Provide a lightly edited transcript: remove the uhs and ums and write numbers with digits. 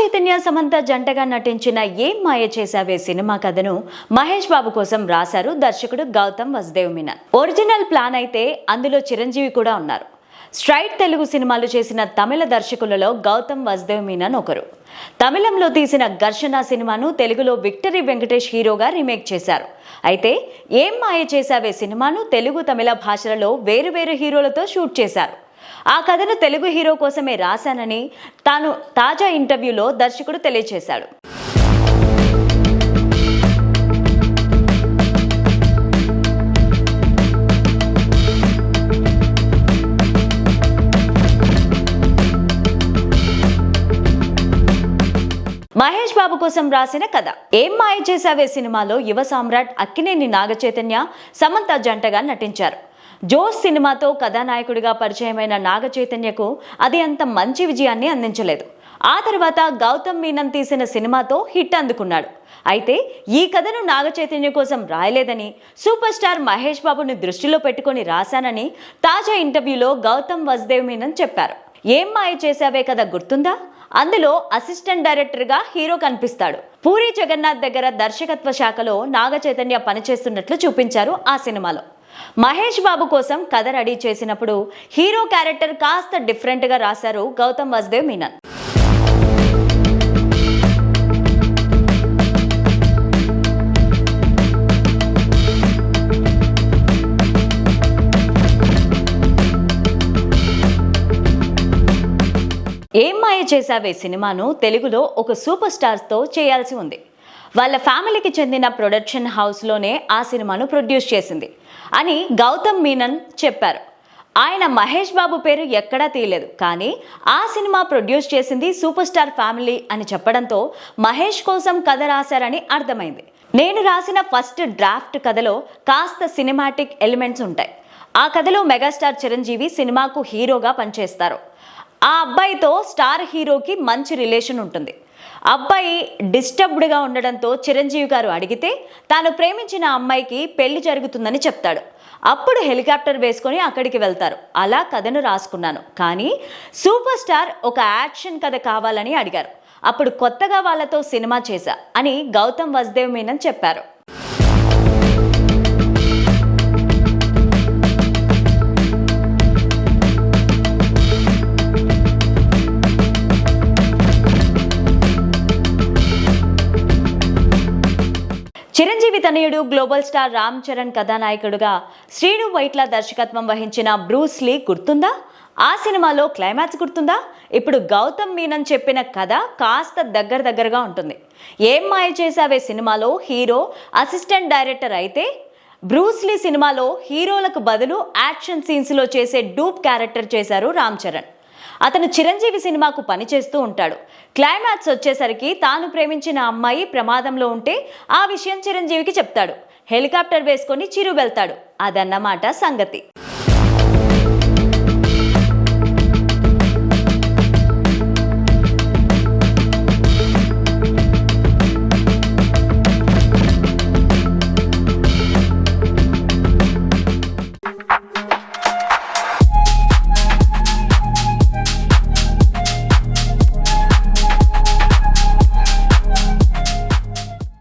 చైతన్య సమంత జంటగా నటించిన ఏం మాయ చేసావే సినిమా కథను మహేష్ బాబు కోసం రాశారు దర్శకుడు గౌతమ్ వసుదేవ్ మీనన్. ఒరిజినల్ ప్లాన్ అయితే అందులో చిరంజీవి కూడా ఉన్నారు. స్ట్రైట్ తెలుగు సినిమాలు చేసిన తమిళ దర్శకులలో గౌతమ్ వసుదేవ్ మీనన్ ఒకరు. తమిళంలో తీసిన ఘర్షణ సినిమాను తెలుగులో విక్టరీ వెంకటేష్ హీరోగా రీమేక్ చేశారు. అయితే ఏం మాయ చేసావే సినిమాను తెలుగు తమిళ భాషలలో వేరువేరు హీరోలతో షూట్ చేశారు. ఆ కథను తెలుగు హీరో కోసమే రాశానని తాను తాజా ఇంటర్వ్యూలో దర్శకుడు తెలియజేశాడు. మహేష్ బాబు కోసం రాసిన కథ ఏం మాయ చేసావే సినిమాలో యువ సామ్రాట్ అక్కినేని నాగచైతన్య సమంత జంటగా నటించారు. జోష్ సినిమాతో కథానాయకుడిగా పరిచయమైన నాగచైతన్యకు అది అంత మంచి విజయాన్ని అందించలేదు. ఆ తర్వాత గౌతమ్ మీనన్ తీసిన సినిమాతో హిట్ అందుకున్నాడు. అయితే ఈ కథను నాగచైతన్య కోసం రాయలేదని, సూపర్ స్టార్ మహేష్ బాబుని దృష్టిలో పెట్టుకుని రాశానని తాజా ఇంటర్వ్యూలో గౌతమ్ వసుదేవ్ మీనన్ చెప్పారు. ఏం మాయ చేసావే కథ గుర్తుందా? అందులో అసిస్టెంట్ డైరెక్టర్గా హీరో కనిపిస్తాడు. పూరి జగన్నాథ్ దగ్గర దర్శకత్వ శాఖలో నాగచైతన్య పనిచేస్తున్నట్లు చూపించారు ఆ సినిమాలో. మహేష్ బాబు కోసం కథ రెడీ చేసినప్పుడు హీరో క్యారెక్టర్ కాస్త డిఫరెంట్గా రాశారు గౌతమ్ వసుదేవ్ మీనన్. ఏం మాయ చేసావే సినిమాను తెలుగులో ఒక సూపర్ స్టార్స్తో చేయాల్సి ఉంది. వాళ్ళ ఫ్యామిలీకి చెందిన ప్రొడక్షన్ హౌస్లోనే ఆ సినిమాను ప్రొడ్యూస్ చేసింది అని గౌతమ్ మీనన్ చెప్పారు. ఆయన మహేష్ బాబు పేరు ఎక్కడా తీయలేదు, కానీ ఆ సినిమా ప్రొడ్యూస్ చేసింది సూపర్ స్టార్ ఫ్యామిలీ అని చెప్పడంతో మహేష్ కోసం కథ రాశారని అర్థమైంది. నేను రాసిన ఫస్ట్ డ్రాఫ్ట్ కథలో కాస్త సినిమాటిక్ ఎలిమెంట్స్ ఉంటాయి. ఆ కథలో మెగాస్టార్ చిరంజీవి సినిమాకు హీరోగా పనిచేస్తారు. ఆ అబ్బాయితో స్టార్ హీరోకి మంచి రిలేషన్ ఉంటుంది. అబ్బాయి డిస్టర్బ్డ్గా ఉండడంతో చిరంజీవి గారు అడిగితే తాను ప్రేమించిన అమ్మాయికి పెళ్లి జరుగుతుందని చెప్తాడు. అప్పుడు హెలికాప్టర్ వేసుకొని అక్కడికి వెళ్తారు. అలా కథను రాసుకున్నాను, కానీ సూపర్ స్టార్ ఒక యాక్షన్ కథ కావాలని అడిగారు. అప్పుడు కొత్తగా వాళ్ళతో సినిమా చేశా అని గౌతమ్ వసుదేవ్ మీనన్ చెప్పారు. చిరంజీవి తనయుడు గ్లోబల్ స్టార్ రామ్ చరణ్ కథానాయకుడుగా శ్రీను వైట్ల దర్శకత్వం వహించిన బ్రూస్ లీ గుర్తుందా? ఆ సినిమాలో క్లైమాక్స్ గుర్తుందా? ఇప్పుడు గౌతమ్ మీనన్ చెప్పిన కథ కాస్త దగ్గరగా ఉంటుంది. ఏం మాయ చేసావే సినిమాలో హీరో అసిస్టెంట్ డైరెక్టర్ అయితే, బ్రూస్ లీ సినిమాలో హీరోలకు బదులు యాక్షన్ సీన్స్లో చేసే డూప్ క్యారెక్టర్ చేశారు రామ్ చరణ్. అతను చిరంజీవి సినిమాకు పనిచేస్తూ ఉంటాడు. క్లైమాక్స్ వచ్చేసరికి తాను ప్రేమించిన అమ్మాయి ప్రమాదంలో ఉంటే ఆ విషయం చిరంజీవికి చెప్తాడు. హెలికాప్టర్ వేసుకొని చిరు వెళ్తాడు. అదన్నమాట సంగతి.